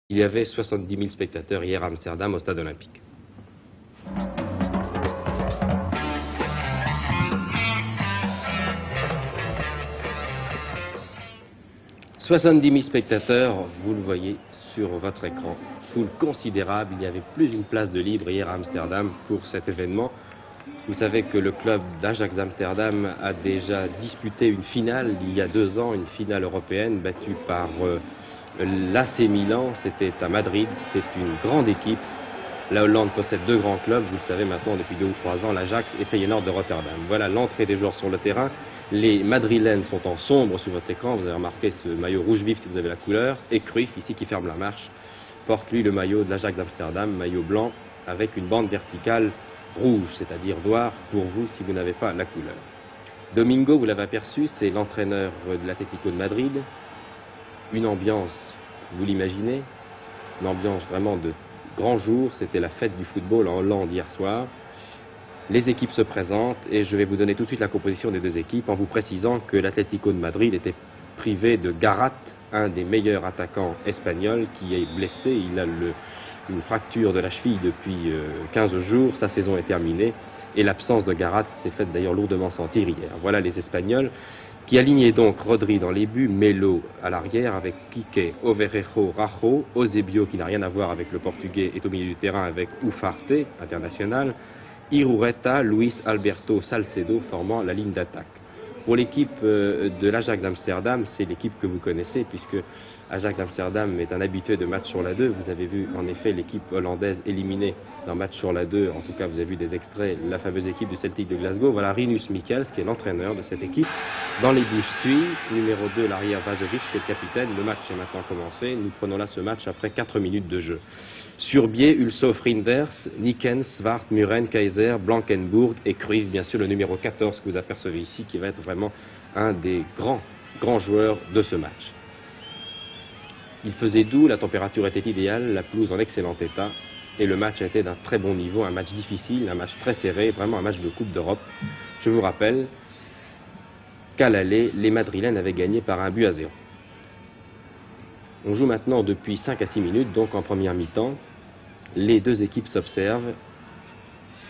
Il y avait 70 000 spectateurs hier à Amsterdam au stade olympique. « 70 000 spectateurs, vous le voyez sur votre écran, foule considérable. Il y avait plus d'une place de libre hier à Amsterdam pour cet événement. Vous savez que le club d'Ajax d'Amsterdam a déjà disputé une finale il y a 2 ans, une finale européenne battue par l'AC Milan. C'était à Madrid, c'est une grande équipe. La Hollande possède 2 grands clubs, vous le savez maintenant depuis 2 ou 3 ans, l'Ajax et Feyenoord de Rotterdam. Voilà l'entrée des joueurs sur le terrain. Les Madrilènes sont en sombre sur votre écran, vous avez remarqué ce maillot rouge vif si vous avez la couleur, et Cruyff ici qui ferme la marche, porte lui le maillot de l'Ajax d'Amsterdam, maillot blanc avec une bande verticale rouge, c'est-à-dire noir pour vous si vous n'avez pas la couleur. Domingo, vous l'avez aperçu, c'est l'entraîneur de l'Atlético de Madrid. Une ambiance, vous l'imaginez, une ambiance vraiment de grand jour, c'était la fête du football en Hollande hier soir. Les équipes se présentent et je vais vous donner tout de suite la composition des 2 équipes en vous précisant que l'Atlético de Madrid était privé de Garat, un des meilleurs attaquants espagnols qui est blessé. Il a une fracture de la cheville depuis 15 jours, sa saison est terminée et l'absence de Garat s'est faite d'ailleurs lourdement sentir hier. Voilà les Espagnols qui alignaient donc Rodri dans les buts, Melo à l'arrière avec Piqué, Overrejo, Rajo, Eusebio qui n'a rien à voir avec le portugais est au milieu du terrain avec Ufarte, international, Irureta, Luis Alberto Salcedo formant la ligne d'attaque. Pour l'équipe de l'Ajax d'Amsterdam, c'est l'équipe que vous connaissez puisque Ajax d'Amsterdam est un habitué de match sur la 2. Vous avez vu en effet l'équipe hollandaise éliminée d'un match sur la 2. En tout cas, vous avez vu des extraits, la fameuse équipe du Celtic de Glasgow. Voilà Rinus Michels qui est l'entraîneur de cette équipe. Dans les buts, Stui, numéro 2, l'arrière Vazovic qui est le capitaine. Le match est maintenant commencé. Nous prenons là ce match après 4 minutes de jeu. Sur biais, Ulsof Rinders, Nikens, Svart, Muren, Kaiser, Blankenburg et Cruyff, bien sûr, le numéro 14 que vous apercevez ici, qui va être vraiment un des grands joueurs de ce match. Il faisait doux, la température était idéale, la pelouse en excellent état, et le match a été d'un très bon niveau, un match difficile, un match très serré, vraiment un match de Coupe d'Europe. Je vous rappelle qu'à l'aller, les Madrilènes avaient gagné par 1-0. On joue maintenant depuis 5 à 6 minutes, donc en première mi-temps. Les 2 équipes s'observent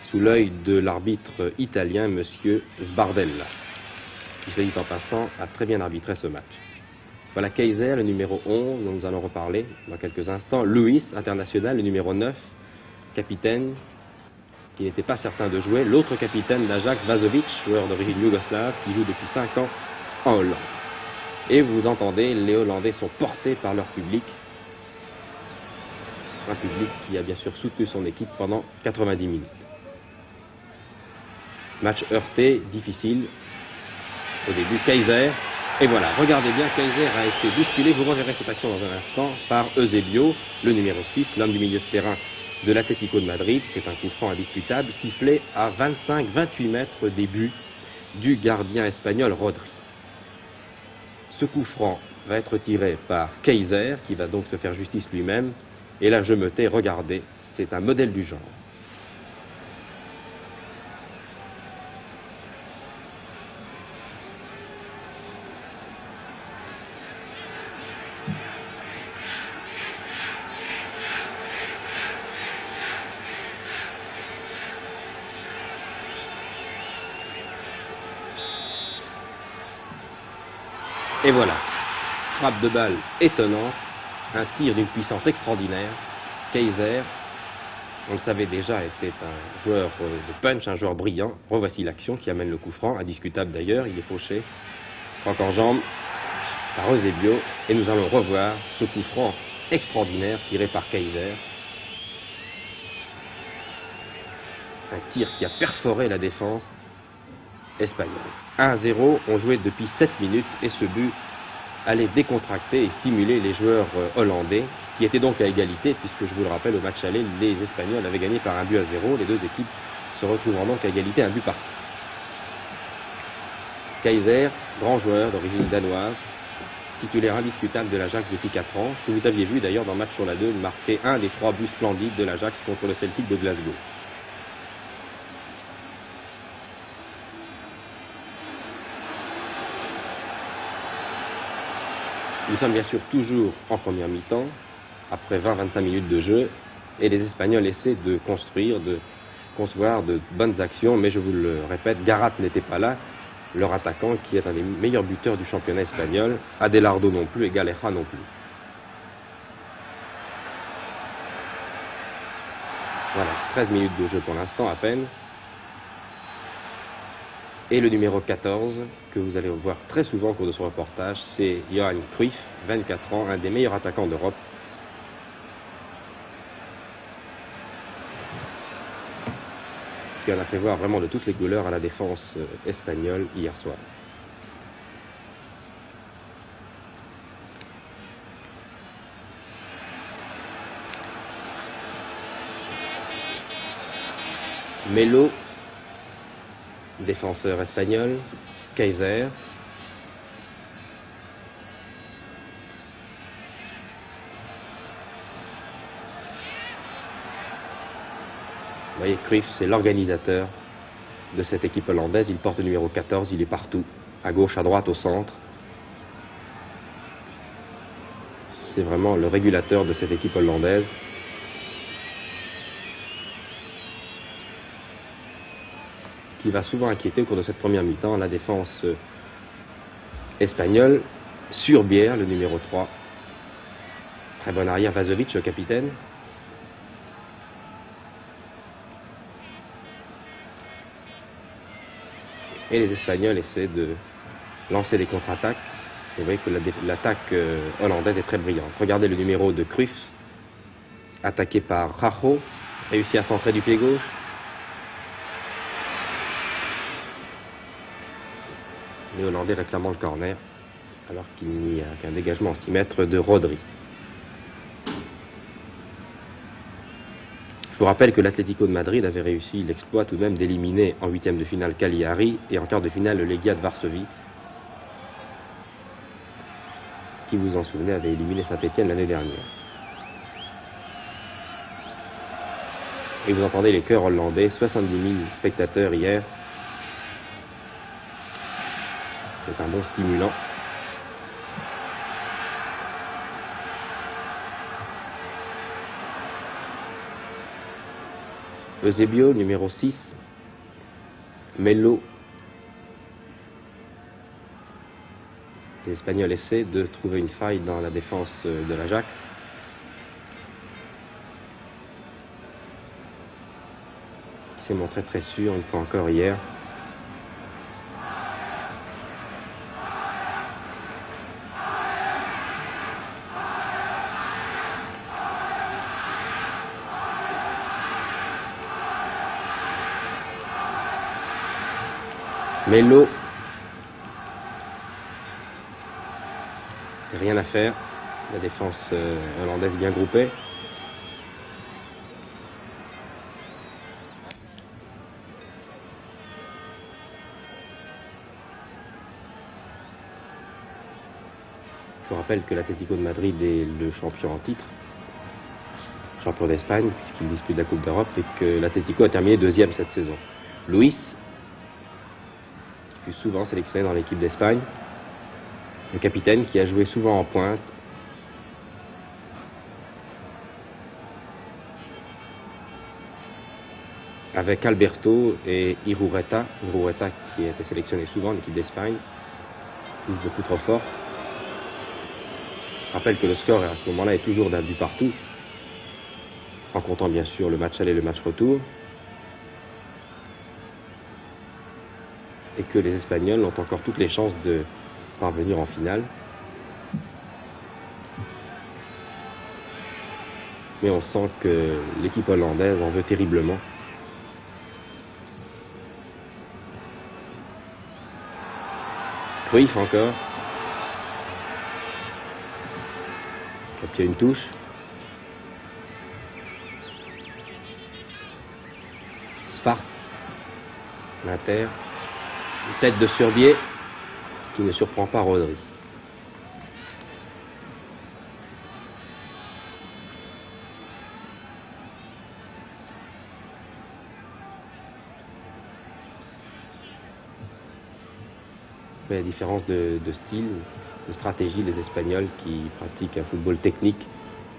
sous l'œil de l'arbitre italien, M. Sbardella, qui, je l'ai dit en passant, a très bien arbitré ce match. Voilà Kaiser, le numéro 11, dont nous allons reparler dans quelques instants. Luis, international, le numéro 9, capitaine, qui n'était pas certain de jouer. L'autre capitaine d'Ajax, Vazovic, joueur d'origine yougoslave, qui joue depuis 5 ans en Hollande. Et vous entendez, les Hollandais sont portés par leur public. Un public qui a bien sûr soutenu son équipe pendant 90 minutes. Match heurté, difficile. Au début, Kaiser. Et voilà, regardez bien, Kaiser a été bousculé. Vous reverrez cette action dans un instant par Eusebio, le numéro 6, l'homme du milieu de terrain de l'Atlético de Madrid. C'est un coup franc indiscutable, sifflé à 25-28 mètres des buts du gardien espagnol Rodri. Ce coup franc va être tiré par Kaiser, qui va donc se faire justice lui-même. Et là, je me tais, regardez, c'est un modèle du genre. Et voilà, frappe de balle étonnante, un tir d'une puissance extraordinaire. Kaiser, on le savait déjà, était un joueur de punch, un joueur brillant. Revoici l'action qui amène le coup franc, indiscutable d'ailleurs, il est fauché. Franck en jambe par Eusebio, et nous allons revoir ce coup franc extraordinaire tiré par Kaiser. Un tir qui a perforé la défense espagnole. 1-0, on jouait depuis 7 minutes et ce but allait décontracter et stimuler les joueurs hollandais qui étaient donc à égalité puisque je vous le rappelle au match aller, les Espagnols avaient gagné par 1-0, les 2 équipes se retrouveront donc à égalité, un but partout. Kaiser, grand joueur d'origine danoise, titulaire indiscutable de l'Ajax depuis 4 ans, que vous aviez vu d'ailleurs dans le match sur la 2 marquer un des 3 buts splendides de l'Ajax contre le Celtic de Glasgow. Nous sommes bien sûr toujours en première mi-temps. après 20-25 minutes de jeu. Et les Espagnols essaient de concevoir de bonnes actions, mais je vous le répète, Garat n'était pas là, leur attaquant qui est un des meilleurs buteurs du championnat espagnol, Adelardo non plus et Galeja non plus. Voilà, 13 minutes de jeu pour l'instant à peine. Et le numéro 14, que vous allez voir très souvent au cours de ce reportage, c'est Johan Cruyff, 24 ans, un des meilleurs attaquants d'Europe. Qui en a fait voir vraiment de toutes les couleurs à la défense espagnole hier soir. Melo, défenseur espagnol, Kaiser. Vous voyez, Cruyff, c'est l'organisateur de cette équipe hollandaise. Il porte le numéro 14, il est partout, à gauche, à droite, au centre. C'est vraiment le régulateur de cette équipe hollandaise. Qui va souvent inquiéter au cours de cette première mi-temps la défense espagnole. Surbière, le numéro 3. Très bon arrière, Vazovic, le capitaine. Et les Espagnols essaient de lancer des contre-attaques. Vous voyez que l'attaque hollandaise est très brillante. Regardez le numéro de Cruyff, attaqué par Rajo, réussi à centrer du pied gauche. Les Hollandais réclamant le corner, alors qu'il n'y a qu'un dégagement en 6 mètres de Rodri. Je vous rappelle que l'Atlético de Madrid avait réussi l'exploit tout de même d'éliminer en 8e de finale Cagliari et en quart de finale le Legia de Varsovie, qui, vous en souvenez, avait éliminé Saint-Étienne l'année dernière. Et vous entendez les chœurs hollandais, 70 000 spectateurs hier. C'est un bon stimulant. Eusebio, numéro 6. Melo. Les Espagnols essaient de trouver une faille dans la défense de l'Ajax. Qui s'est montré très sûr une fois encore hier. Melo, rien à faire, la défense hollandaise bien groupée. Je vous rappelle que l'Atlético de Madrid est le champion en titre, champion d'Espagne, puisqu'il dispute la Coupe d'Europe, et que l'Atlético a terminé 2e cette saison. Luis, qui fut souvent sélectionné dans l'équipe d'Espagne, le capitaine qui a joué souvent en pointe, avec Alberto et Irureta qui a été sélectionné souvent en équipe d'Espagne, pousse beaucoup trop fort. Je rappelle que le score à ce moment-là est toujours d'un but partout, en comptant bien sûr le match aller et le match retour, et que les Espagnols ont encore toutes les chances de parvenir en finale. Mais on sent que l'équipe hollandaise en veut terriblement. Cruyff encore. Il y a une touche. Svart, l'Inter. Une tête de Surbier qui ne surprend pas Rodri. La différence de style, de stratégie, les Espagnols qui pratiquent un football technique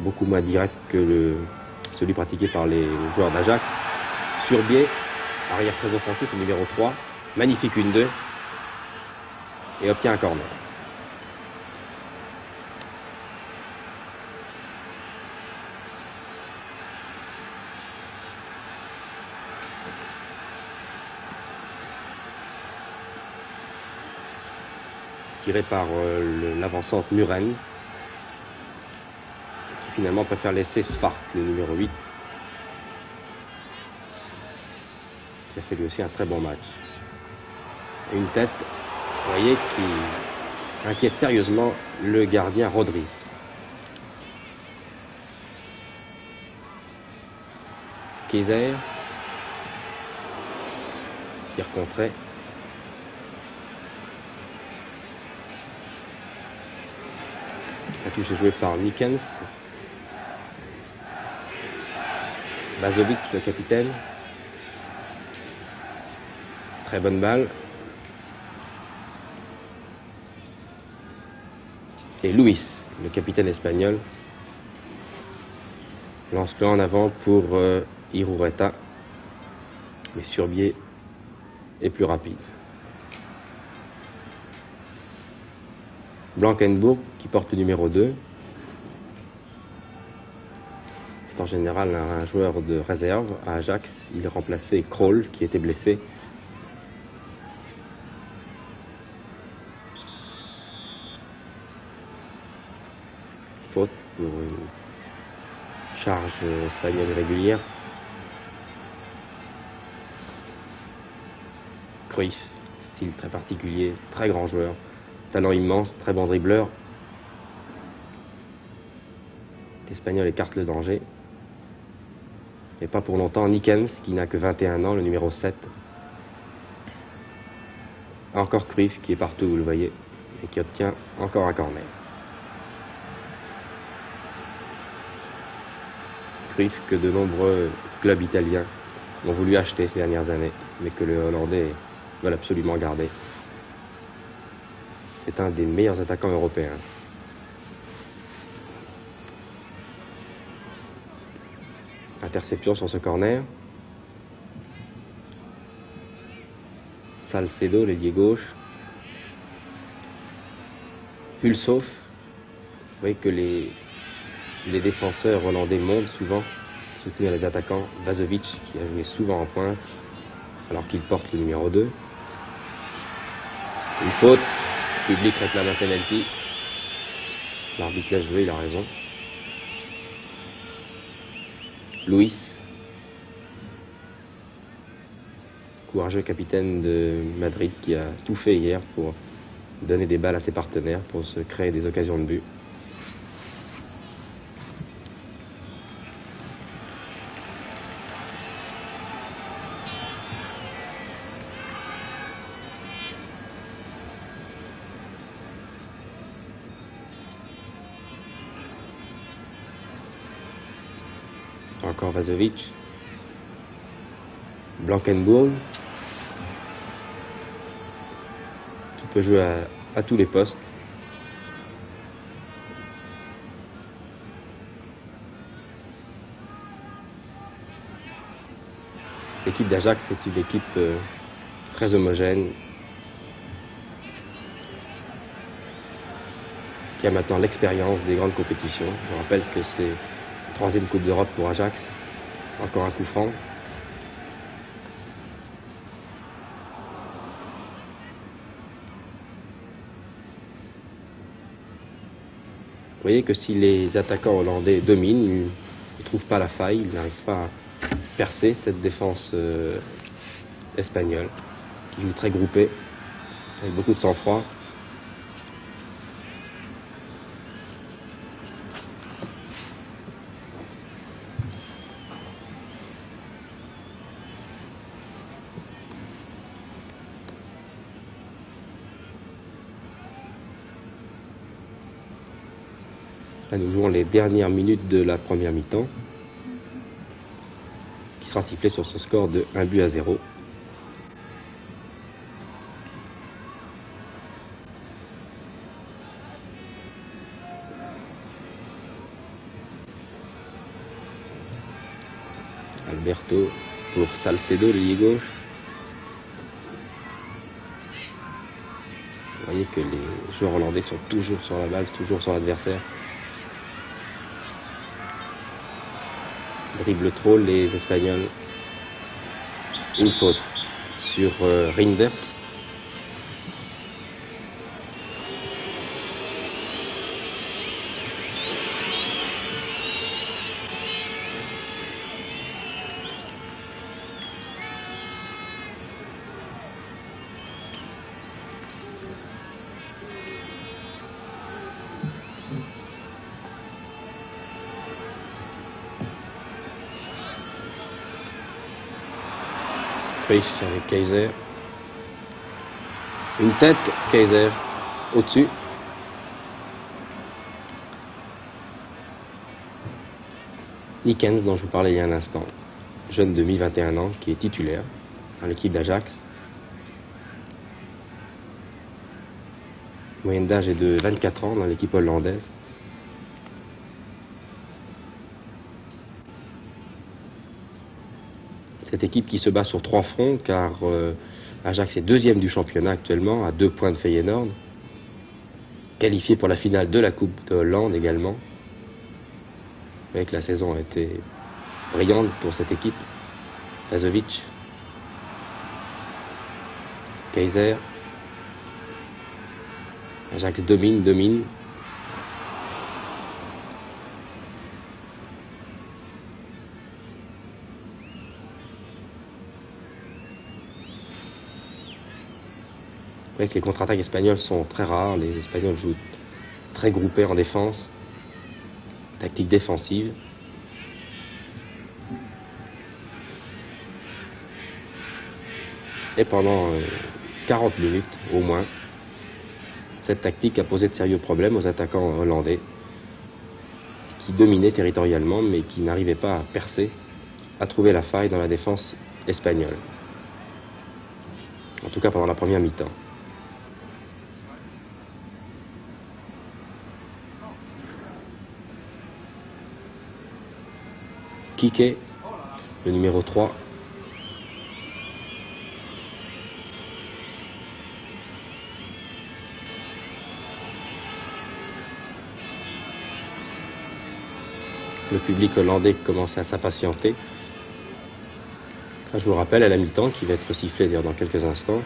beaucoup moins direct que celui pratiqué par les joueurs d'Ajax. Sur biais, arrière très offensif, le numéro 3, magnifique 1-2, et obtient un corner. Tiré par l'avancante Muren, qui finalement préfère laisser Svart, le numéro 8, qui a fait lui aussi un très bon match. Et une tête, vous voyez, qui inquiète sérieusement le gardien Rodri. Kaiser, tir contré. La touche est jouée par Nikens. Bazovic, le capitaine. Très bonne balle. Et Luis, le capitaine espagnol, lance-le en avant pour Irureta. Mais Surbier est plus rapide. Blankenburg, qui porte le numéro 2, est en général un joueur de réserve à Ajax. Il remplaçait Krol, qui était blessé. Faute pour une charge espagnole régulière. Cruyff, style très particulier, très grand joueur. Talent immense, très bon dribbleur. L'Espagnol écarte le danger. Et pas pour longtemps, Nikens, qui n'a que 21 ans, le numéro 7. Encore Cruyff, qui est partout, vous le voyez, et qui obtient encore un corner. Cruyff que de nombreux clubs italiens ont voulu acheter ces dernières années, mais que le Hollandais veut absolument garder. C'est un des meilleurs attaquants européens. Interception sur ce corner. Salcedo, l'ailier gauche. Pulsov. Vous voyez que les défenseurs hollandais montent souvent, soutenir les attaquants. Vazovic, qui a joué souvent en pointe, alors qu'il porte le numéro 2. Une faute. Le public réclame un penalty. L'arbitre laisse jouer, il a raison. Luis, courageux capitaine de Madrid, qui a tout fait hier pour donner des balles à ses partenaires, pour se créer des occasions de but. Encore Vazovic. Blankenburg, qui peut jouer à tous les postes. L'équipe d'Ajax est une équipe très homogène, qui a maintenant l'expérience des grandes compétitions. Je rappelle que c'est la 3e Coupe d'Europe pour Ajax. Encore un coup franc. Vous voyez que si les attaquants hollandais dominent, ils ne trouvent pas la faille, ils n'arrivent pas à percer cette défense espagnole, qui joue très groupée, avec beaucoup de sang-froid. Là, nous jouons les dernières minutes de la première mi-temps, qui sera sifflée sur ce score de 1-0. Alberto pour Salcedo, l'ailier gauche. Vous voyez que les joueurs hollandais sont toujours sur la balle, toujours sur l'adversaire. Dribble trop les Espagnols. Une faute sur Reinders. Cruyff avec Kaiser. Une tête, Kaiser au-dessus. Nikens, dont je vous parlais il y a un instant, jeune de 21 ans, qui est titulaire dans l'équipe d'Ajax. Moyenne d'âge est de 24 ans dans l'équipe hollandaise. Cette équipe qui se bat sur 3 fronts, car Ajax est deuxième du championnat actuellement, à 2 points de Feyenoord, qualifié pour la finale de la Coupe de Hollande également. Vous voyez que la saison a été brillante pour cette équipe. Lazovic, Kaiser, Ajax domine. Vous voyez que les contre-attaques espagnoles sont très rares. Les Espagnols jouent très groupés en défense. Tactique défensive. Et pendant 40 minutes au moins, cette tactique a posé de sérieux problèmes aux attaquants hollandais qui dominaient territorialement mais qui n'arrivaient pas à percer, à trouver la faille dans la défense espagnole. En tout cas pendant la première mi-temps. Kike, le numéro 3. Le public hollandais commence à s'impatienter. Je vous le rappelle, à la mi-temps, qui va être sifflée d'ailleurs dans quelques instants,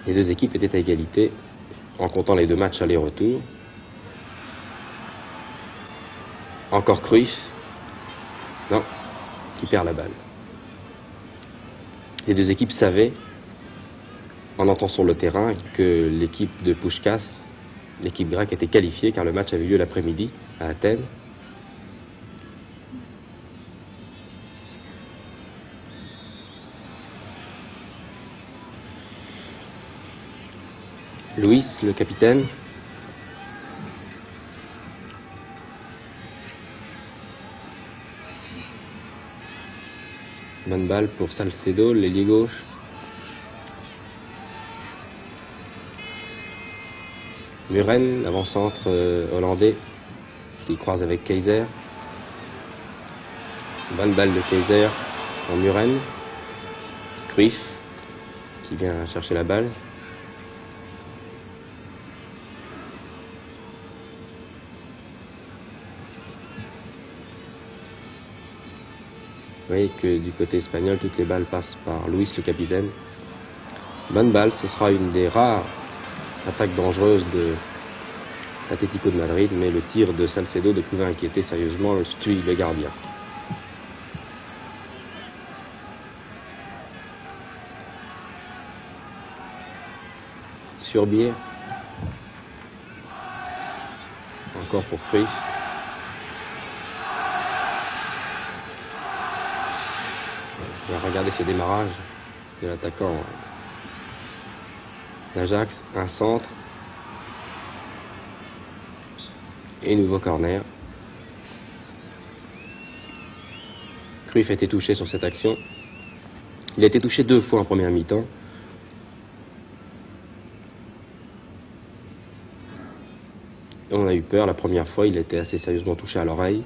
les deux équipes étaient à égalité en comptant les 2 matchs aller-retour. Encore Cruyff. Non, qui perd la balle. Les deux équipes savaient, en entrant sur le terrain, que l'équipe de Puskás, l'équipe grecque, était qualifiée car le match avait lieu l'après-midi à Athènes. Luis, le capitaine. Bonne balle pour Salcedo, l'ailier gauche. Muren, l'avant-centre hollandais, qui croise avec Kaiser. Bonne balle de Kaiser en Muren. Cruyff, qui vient chercher la balle. Vous voyez que du côté espagnol, toutes les balles passent par Luis, le capitaine. Bonne balle, ce sera une des rares attaques dangereuses de l'Atlético de Madrid, mais le tir de Salcedo ne pouvait inquiéter sérieusement Stuy, le gardien. Surbier. Encore pour Cruyff. On va regarder ce démarrage de l'attaquant d'Ajax. Un centre. Et nouveau corner. Cruyff a été touché sur cette action. Il a été touché 2 fois en première mi-temps. On a eu peur la première fois, il était assez sérieusement touché à l'oreille.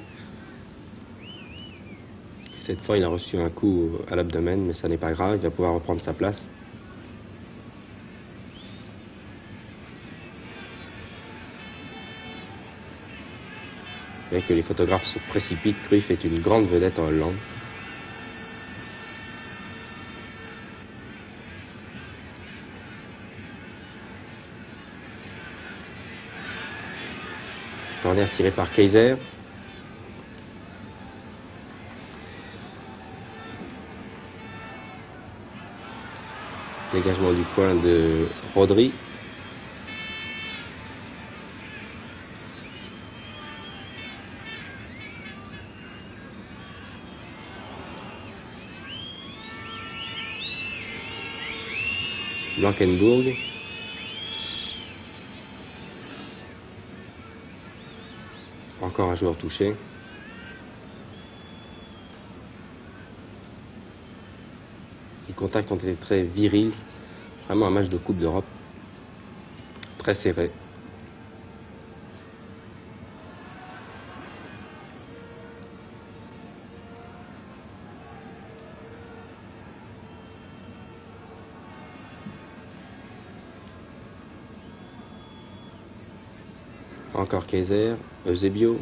Cette fois, il a reçu un coup à l'abdomen, mais ça n'est pas grave, il va pouvoir reprendre sa place. Vous voyez que les photographes se précipitent. Cruyff est une grande vedette en Hollande. Corner tiré par Kaiser. Dégagement du coin de Rodri. Blankenburg. Encore un joueur touché. Les contacts ont été très virils. Vraiment un match de Coupe d'Europe. Très serré. Encore Kaiser, Eusebio.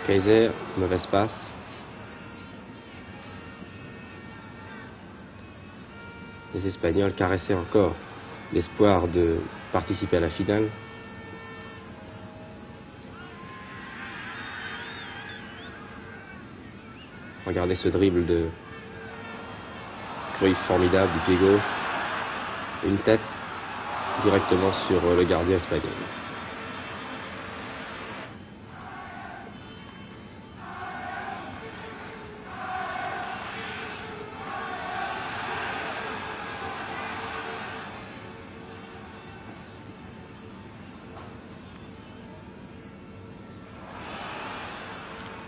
Kaiser, mauvaise passe. Les Espagnols caressaient encore l'espoir de participer à la finale. Regardez ce dribble de Cruyff formidable du pied gauche. Une tête directement sur le gardien espagnol.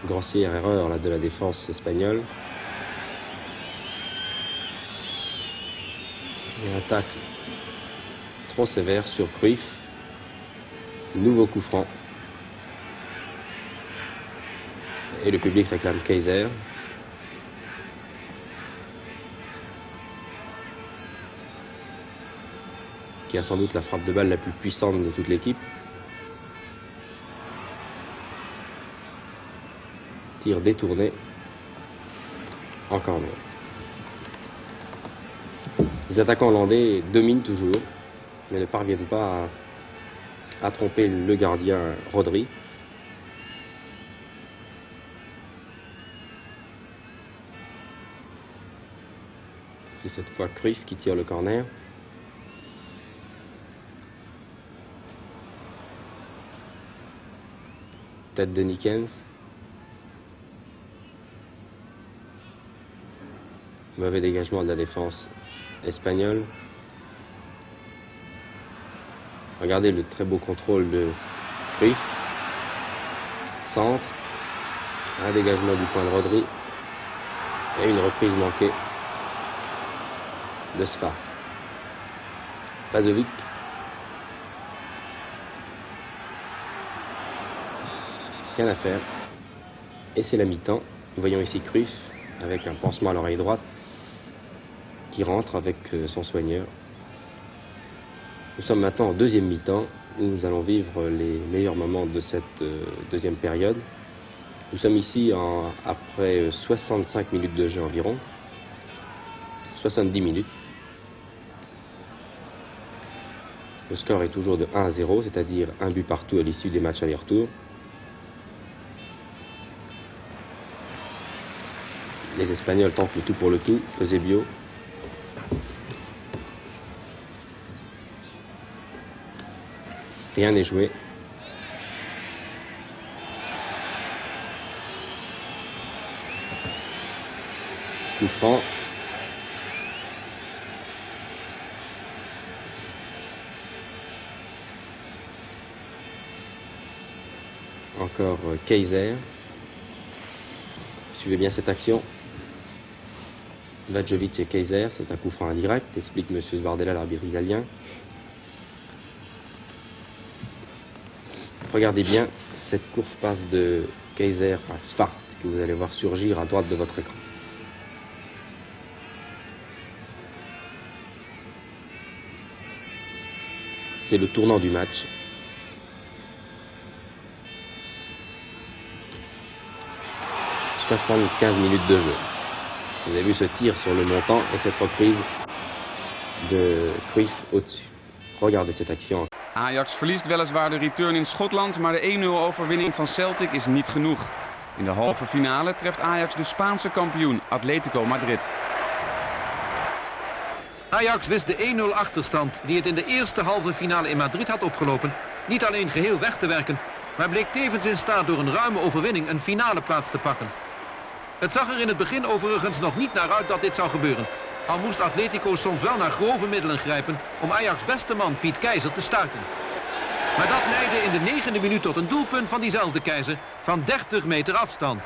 Grossière erreur là, de la défense espagnole. Et un tacle trop sévère sur Cruyff. Nouveau coup franc. Et le public réclame Kaiser. Qui a sans doute la frappe de balle la plus puissante de toute l'équipe. Tir détourné. Encore non. Les attaquants hollandais dominent toujours, mais ne parviennent pas à tromper le gardien Rodri. C'est cette fois Cruyff qui tire le corner. Tête de Nikens. Mauvais dégagement de la défense espagnole. Regardez le très beau contrôle de Cruyff. Centre. Un dégagement du point de Rodri. Et une reprise manquée de Sfar. Pazovic. Rien à faire. Et c'est la mi-temps. Nous voyons ici Cruyff avec un pansement à l'oreille droite qui rentre avec son soigneur. Nous sommes maintenant en deuxième mi-temps où nous allons vivre les meilleurs moments de cette deuxième période. Nous sommes ici après 65 minutes de jeu environ, 70 minutes. Le score est toujours de 1-0, c'est-à-dire un but partout à l'issue des matchs aller-retour. Les Espagnols tentent le tout pour le tout. Eusebio. Rien n'est joué. Coup franc. Encore Kaiser. Suivez bien cette action. Vadjovic et Kaiser, c'est un coup franc indirect, explique M. Svardella, l'arbitre italien. Regardez bien cette courte passe de Kaiser à Svart que vous allez voir surgir à droite de votre écran. C'est le tournant du match. « 75 minutes de jeu. Vous avez vu ce tir sur le montant et cette reprise de Cruyff au-dessus. Regardez cette action. Ajax verliest weliswaar de return in Schotland, maar de 1-0 overwinning van Celtic is niet genoeg. In de halve finale treft Ajax de Spaanse kampioen Atletico Madrid. Ajax wist de 1-0 achterstand die het in de eerste halve finale in Madrid had opgelopen niet alleen geheel weg te werken, maar bleek tevens in staat door een ruime overwinning een finale plaats te pakken. Het zag er in het begin overigens nog niet naar uit dat dit zou gebeuren. Al moest Atletico soms wel naar grove middelen grijpen om Ajax' beste man Piet Keizer te stuiten. Maar dat leidde in de 9e minuut tot een doelpunt van diezelfde Keizer van 30 meter afstand.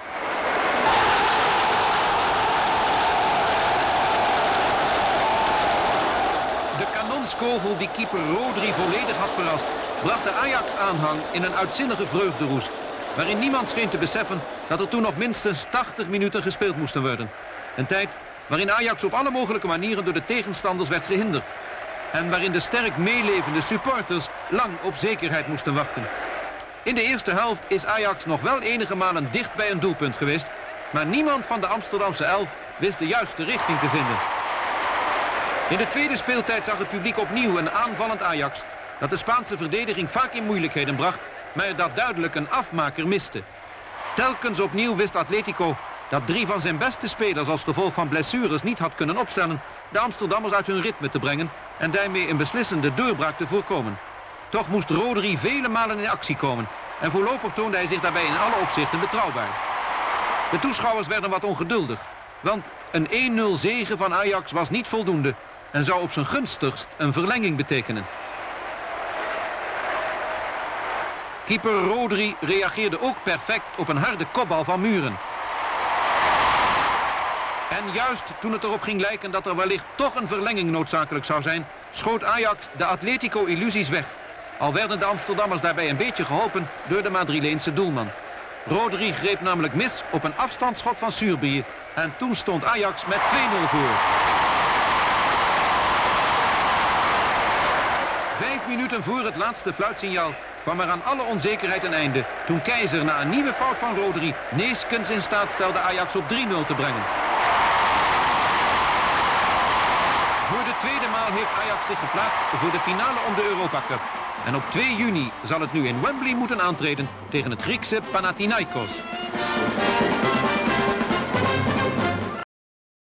De kanonskogel die keeper Rodri volledig had verrast, bracht de Ajax-aanhang in een uitzinnige vreugderoes, waarin niemand scheen te beseffen dat er toen nog minstens 80 minuten gespeeld moesten worden. Een tijd waarin Ajax op alle mogelijke manieren door de tegenstanders werd gehinderd. En waarin de sterk meelevende supporters lang op zekerheid moesten wachten. In de eerste helft is Ajax nog wel enige malen dicht bij een doelpunt geweest, maar niemand van de Amsterdamse elf wist de juiste richting te vinden. In de tweede speeltijd zag het publiek opnieuw een aanvallend Ajax dat de Spaanse verdediging vaak in moeilijkheden bracht, maar dat duidelijk een afmaker miste. Telkens opnieuw wist Atletico dat 3 van zijn beste spelers als gevolg van blessures niet had kunnen opstellen, de Amsterdammers uit hun ritme te brengen en daarmee een beslissende doorbraak te voorkomen. Toch moest Rodri vele malen in actie komen en voorlopig toonde hij zich daarbij in alle opzichten betrouwbaar. De toeschouwers werden wat ongeduldig, want een 1-0 zege van Ajax was niet voldoende en zou op zijn gunstigst een verlenging betekenen. Keeper Rodri reageerde ook perfect op een harde kopbal van Muren. En juist toen het erop ging lijken dat er wellicht toch een verlenging noodzakelijk zou zijn, schoot Ajax de Atletico-illusies weg. Al werden de Amsterdammers daarbij een beetje geholpen door de Madrileense doelman. Rodri greep namelijk mis op een afstandsschot van Suurbier en toen stond Ajax met 2-0 voor. 5 minuten voor het laatste fluitsignaal kwam er aan alle onzekerheid een einde toen Keizer na een nieuwe fout van Rodri neeskens in staat stelde Ajax op 3-0 te brengen. Voor de tweede maal heeft Ajax zich geplaatst voor de finale om de Europa Cup. En op 2 juni zal het nu in Wembley moeten aantreden tegen het Griekse Panathinaikos.